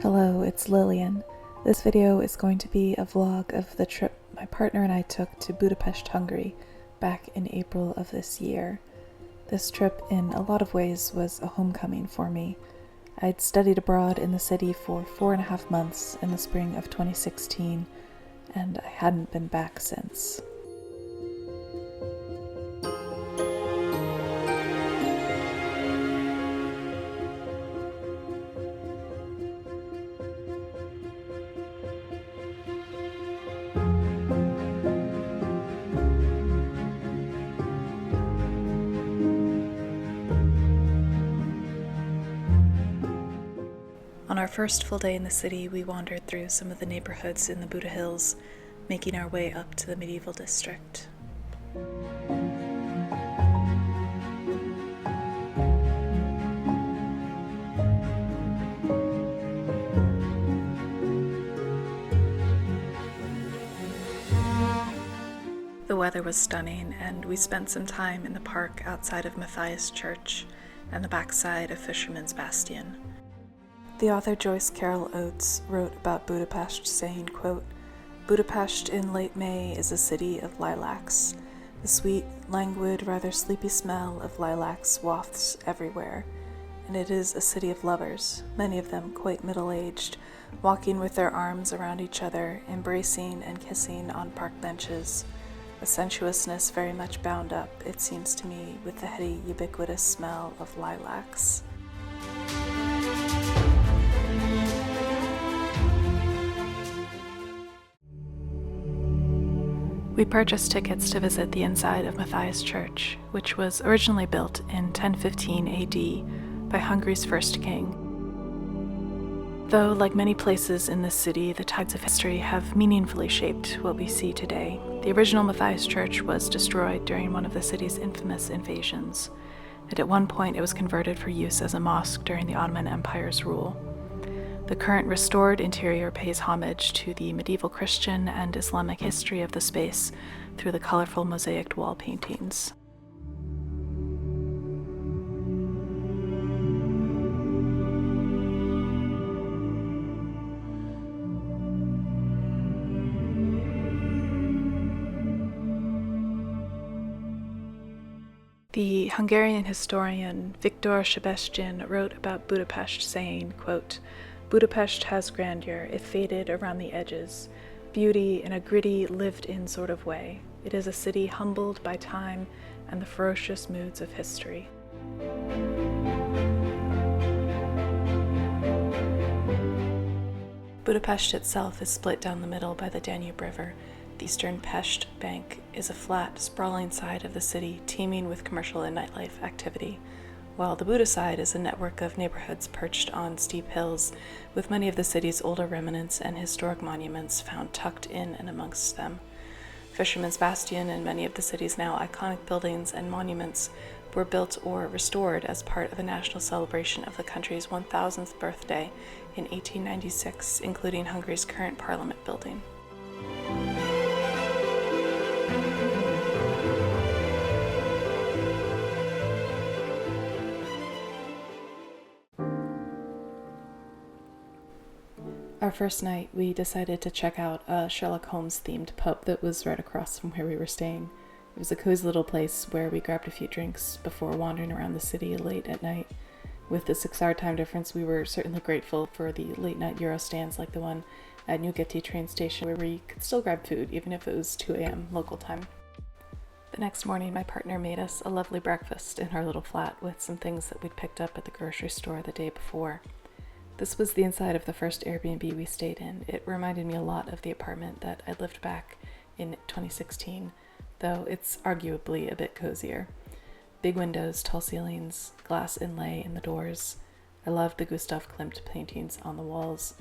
Hello, it's Lillian. This video is going to be a vlog of the trip my partner and I took to Budapest, Hungary, back in April of this year. This trip, in a lot of ways, was a homecoming for me. I'd studied abroad in the city for 4.5 months in the spring of 2016, and I hadn't been back since. On our first full day in the city, we wandered through some of the neighborhoods in the Buda Hills, making our way up to the medieval district. The weather was stunning, and we spent some time in the park outside of Matthias Church and the backside of Fisherman's Bastion. The author Joyce Carol Oates wrote about Budapest saying, quote, "Budapest in late May is a city of lilacs. The sweet, languid, rather sleepy smell of lilacs wafts everywhere, and it is a city of lovers, many of them quite middle-aged, walking with their arms around each other, embracing and kissing on park benches. A sensuousness very much bound up, it seems to me, with the heady, ubiquitous smell of lilacs." We purchased tickets to visit the inside of Matthias Church, which was originally built in 1015 AD by Hungary's first king. Though, like many places in this city, the tides of history have meaningfully shaped what we see today. The original Matthias Church was destroyed during one of the city's infamous invasions, and at one point it was converted for use as a mosque during the Ottoman Empire's rule. The current restored interior pays homage to the medieval Christian and Islamic history of the space through the colorful mosaicked wall paintings. The Hungarian historian Viktor Sebastian wrote about Budapest saying, quote, "Budapest has grandeur, if faded around the edges, beauty in a gritty, lived-in sort of way. It is a city humbled by time and the ferocious moods of history." Budapest itself is split down the middle by the Danube River. The eastern Pest bank is a flat, sprawling side of the city teeming with commercial and nightlife activity, while the Buda side is a network of neighborhoods perched on steep hills, with many of the city's older remnants and historic monuments found tucked in and amongst them. Fisherman's Bastion and many of the city's now iconic buildings and monuments were built or restored as part of a national celebration of the country's 1000th birthday in 1896, including Hungary's current parliament building. Our first night, we decided to check out a Sherlock Holmes themed pub that was right across from where we were staying. It was a cozy little place where we grabbed a few drinks before wandering around the city late at night. With the 6-hour time difference, we were certainly grateful for the late night Euro stands like the one at Newgate train station, where we could still grab food even if it was 2 a.m. local time. The next morning, my partner made us a lovely breakfast in our little flat with some things that we'd picked up at the grocery store the day before. This was the inside of the first Airbnb we stayed in. It reminded me a lot of the apartment that I lived back in 2016, though it's arguably a bit cozier. Big windows, tall ceilings, glass inlay in the doors. I loved the Gustav Klimt paintings on the walls.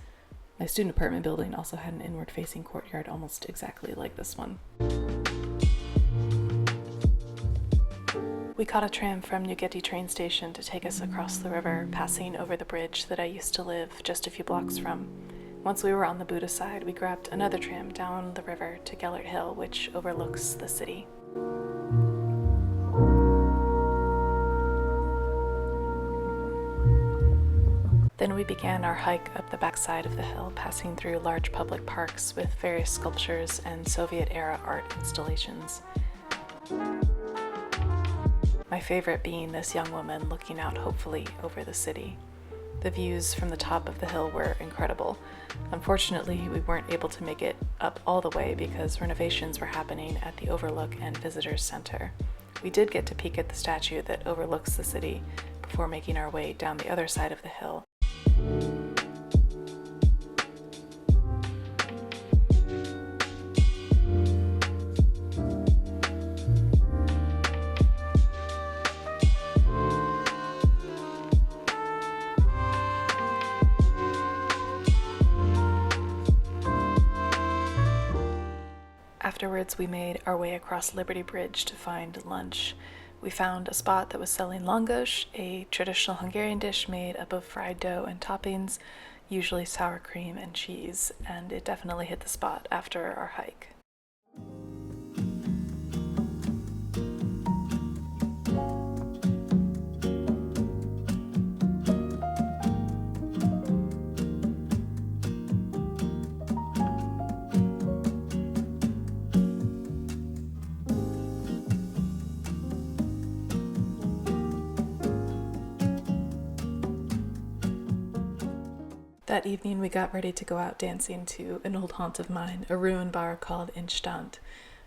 My student apartment building also had an inward-facing courtyard almost exactly like this one. We caught a tram from Newgate train station to take us across the river, passing over the bridge that I used to live just a few blocks from. Once we were on the Buda side, we grabbed another tram down the river to Gellert Hill, which overlooks the city. Then we began our hike up the backside of the hill, passing through large public parks with various sculptures and Soviet-era art installations. My favorite being this young woman looking out hopefully over the city. The views from the top of the hill were incredible. Unfortunately, we weren't able to make it up all the way because renovations were happening at the Overlook and Visitors Center. We did get to peek at the statue that overlooks the city before making our way down the other side of the hill. Afterwards, we made our way across Liberty Bridge to find lunch. We found a spot that was selling langos, a traditional Hungarian dish made up of fried dough and toppings, usually sour cream and cheese, and it definitely hit the spot after our hike. That evening, we got ready to go out dancing to an old haunt of mine, a ruin bar called Instant.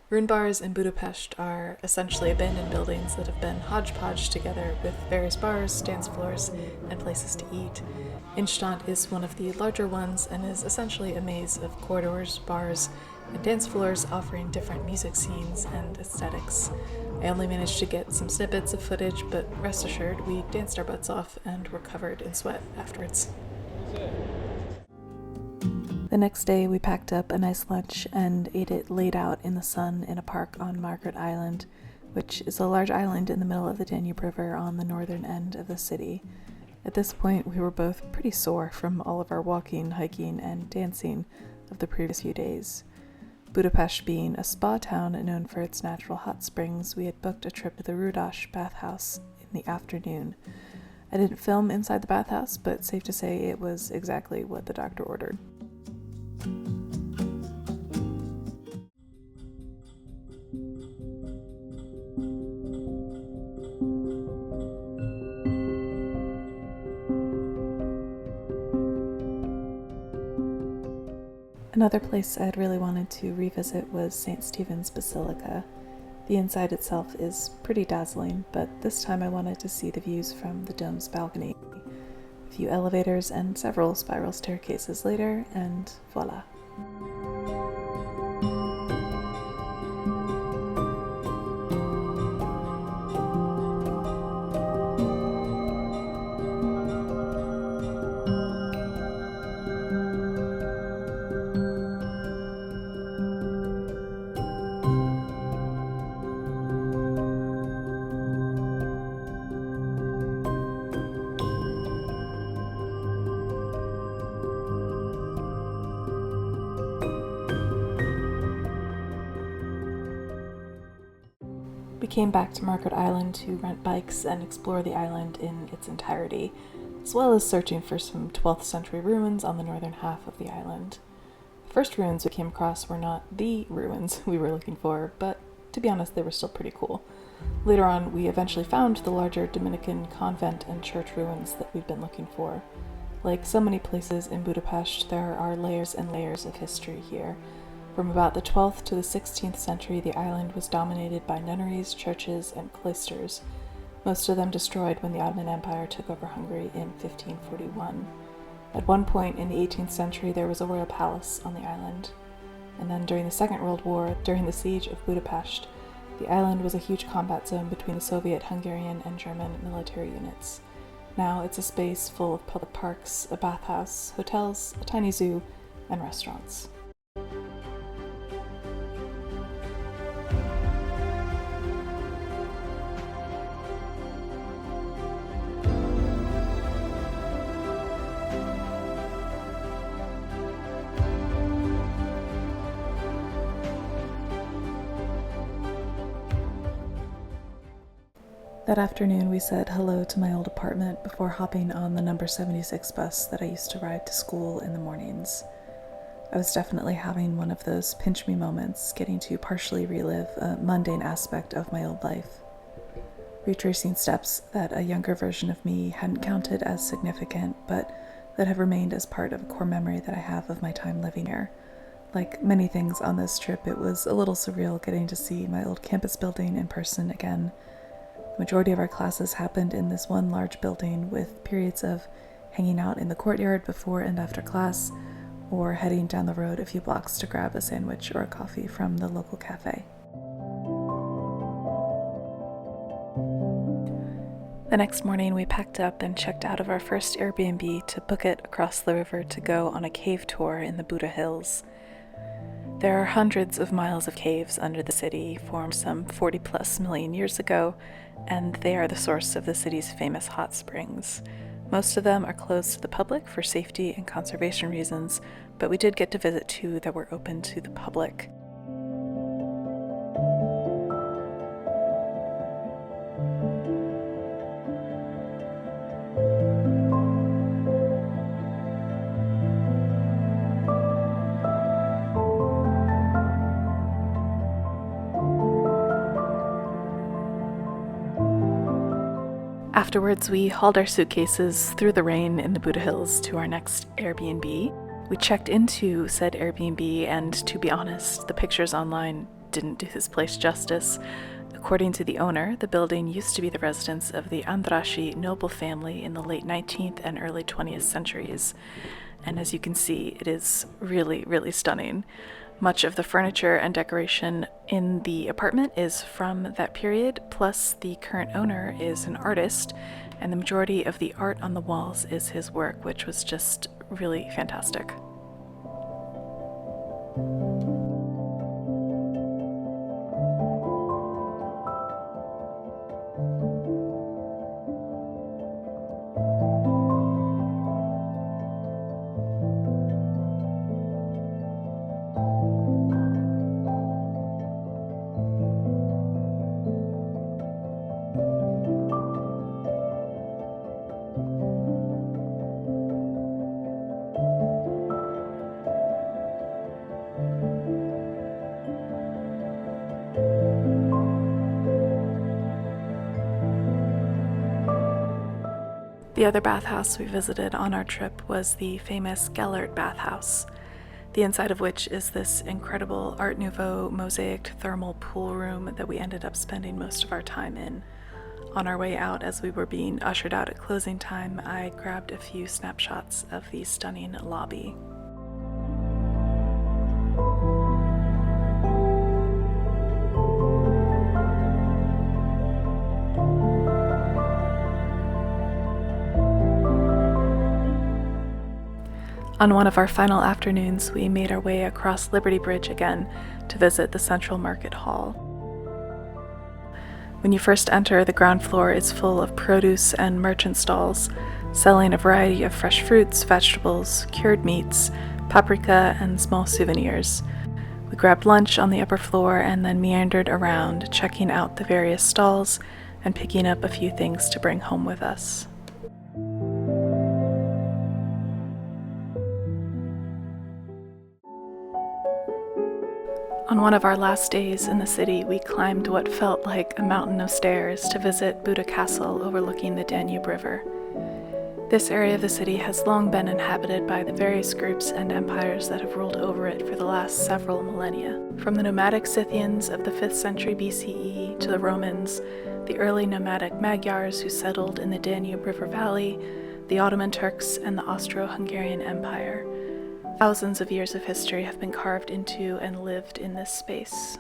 Ruin bars in Budapest are essentially abandoned buildings that have been hodgepodged together with various bars, dance floors, and places to eat. Instant is one of the larger ones and is essentially a maze of corridors, bars, and dance floors offering different music scenes and aesthetics. I only managed to get some snippets of footage, but rest assured, we danced our butts off and were covered in sweat afterwards. The next day, we packed up a nice lunch and ate it laid out in the sun in a park on Margaret Island, which is a large island in the middle of the Danube River on the northern end of the city. At this point, we were both pretty sore from all of our walking, hiking, and dancing of the previous few days. Budapest being a spa town known for its natural hot springs, we had booked a trip to the Rudas bathhouse in the afternoon. I didn't film inside the bathhouse, but safe to say it was exactly what the doctor ordered. Another place I'd really wanted to revisit was St. Stephen's Basilica. The inside itself is pretty dazzling, but this time I wanted to see the views from the dome's balcony. A few elevators and several spiral staircases later, and voila. We came back to Margaret Island to rent bikes and explore the island in its entirety, as well as searching for some 12th century ruins on the northern half of the island. The first ruins we came across were not the ruins we were looking for, but to be honest, they were still pretty cool. Later on, we eventually found the larger Dominican convent and church ruins that we'd been looking for. Like so many places in Budapest, there are layers and layers of history here. From about the 12th to the 16th century, the island was dominated by nunneries, churches, and cloisters, most of them destroyed when the Ottoman Empire took over Hungary in 1541. At one point in the 18th century, there was a royal palace on the island. And then during the Second World War, during the siege of Budapest, the island was a huge combat zone between the Soviet, Hungarian, and German military units. Now it's a space full of public parks, a bathhouse, hotels, a tiny zoo, and restaurants. That afternoon, we said hello to my old apartment before hopping on the number 76 bus that I used to ride to school in the mornings. I was definitely having one of those pinch-me moments, getting to partially relive a mundane aspect of my old life. Retracing steps that a younger version of me hadn't counted as significant, but that have remained as part of a core memory that I have of my time living here. Like many things on this trip, it was a little surreal getting to see my old campus building in person again. The majority of our classes happened in this one large building, with periods of hanging out in the courtyard before and after class, or heading down the road a few blocks to grab a sandwich or a coffee from the local cafe. The next morning, we packed up and checked out of our first AirBnB to book it across the river to go on a cave tour in the Buda Hills. There are hundreds of miles of caves under the city, formed some 40+ million years ago, and they are the source of the city's famous hot springs. Most of them are closed to the public for safety and conservation reasons, but we did get to visit 2 that were open to the public. Afterwards, we hauled our suitcases through the rain in the Buda Hills to our next Airbnb. We checked into said Airbnb, and to be honest, the pictures online didn't do this place justice. According to the owner, the building used to be the residence of the Andrassy noble family in the late 19th and early 20th centuries. And as you can see, it is really, really stunning. Much of the furniture and decoration in the apartment is from that period, plus the current owner is an artist, and the majority of the art on the walls is his work, which was just really fantastic. The other bathhouse we visited on our trip was the famous Gellert Bathhouse, the inside of which is this incredible Art Nouveau mosaic thermal pool room that we ended up spending most of our time in. On our way out, as we were being ushered out at closing time, I grabbed a few snapshots of the stunning lobby. On one of our final afternoons, we made our way across Liberty Bridge again to visit the Central Market Hall. When you first enter, the ground floor is full of produce and merchant stalls, selling a variety of fresh fruits, vegetables, cured meats, paprika, and small souvenirs. We grabbed lunch on the upper floor and then meandered around, checking out the various stalls and picking up a few things to bring home with us. On one of our last days in the city, we climbed what felt like a mountain of stairs to visit Buda Castle overlooking the Danube River. This area of the city has long been inhabited by the various groups and empires that have ruled over it for the last several millennia. From the nomadic Scythians of the 5th century BCE to the Romans, the early nomadic Magyars who settled in the Danube River Valley, the Ottoman Turks, and the Austro-Hungarian Empire. Thousands of years of history have been carved into and lived in this space.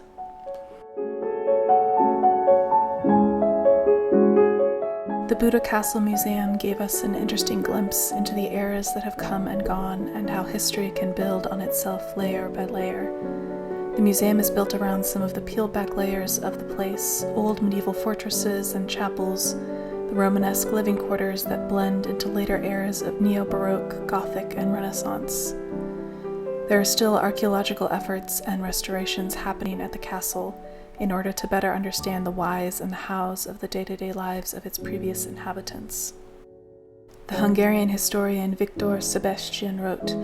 The Buda Castle Museum gave us an interesting glimpse into the eras that have come and gone and how history can build on itself layer by layer. The museum is built around some of the peeled back layers of the place, old medieval fortresses and chapels, the Romanesque living quarters that blend into later eras of Neo-Baroque, Gothic, and Renaissance. There are still archaeological efforts and restorations happening at the castle, in order to better understand the whys and the hows of the day-to-day lives of its previous inhabitants. The Hungarian historian Viktor Sebastian wrote,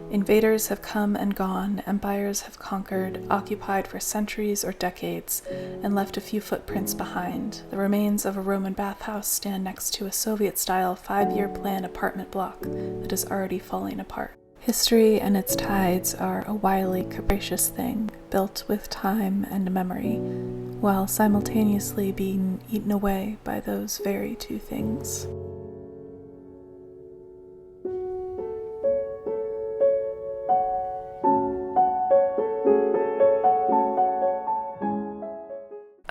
"Invaders have come and gone, empires have conquered, occupied for centuries or decades, and left a few footprints behind. The remains of a Roman bathhouse stand next to a Soviet-style 5-year plan apartment block that is already falling apart." History and its tides are a wily, capricious thing, built with time and memory, while simultaneously being eaten away by those very two things.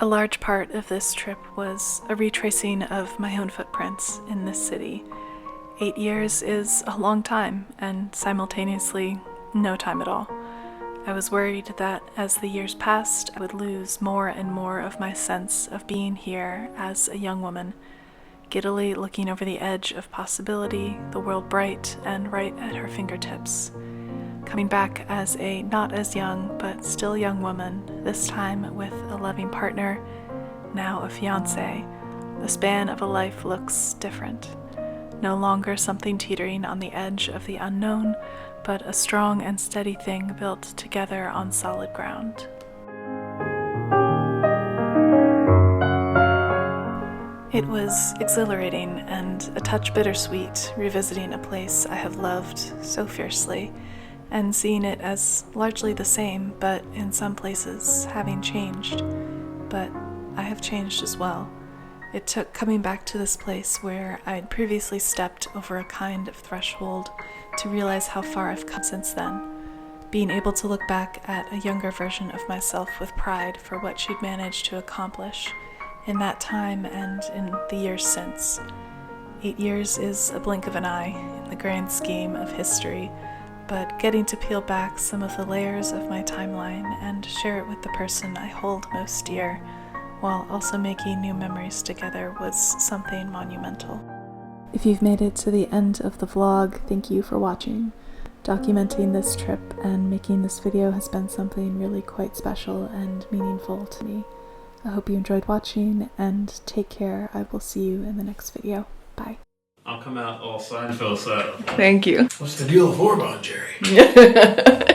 A large part of this trip was a retracing of my own footprints in this city. 8 years is a long time, and simultaneously, no time at all. I was worried that as the years passed, I would lose more and more of my sense of being here as a young woman, giddily looking over the edge of possibility, the world bright and right at her fingertips. Coming back as a not as young, but still young woman, this time with a loving partner, now a fiancé, the span of a life looks different. No longer something teetering on the edge of the unknown, but a strong and steady thing built together on solid ground. It was exhilarating and a touch bittersweet, revisiting a place I have loved so fiercely, and seeing it as largely the same, but in some places having changed. But I have changed as well. It took coming back to this place where I had previously stepped over a kind of threshold to realize how far I've come since then, being able to look back at a younger version of myself with pride for what she'd managed to accomplish in that time and in the years since. 8 years is a blink of an eye in the grand scheme of history, but getting to peel back some of the layers of my timeline and share it with the person I hold most dear, while also making new memories together, was something monumental. If you've made it to the end of the vlog, thank you for watching. Documenting this trip and making this video has been something really quite special and meaningful to me. I hope you enjoyed watching, and take care. I will see you in the next video. Bye. I'll come out all Seinfeld style. Thank you. What's the deal with Orban, Jerry?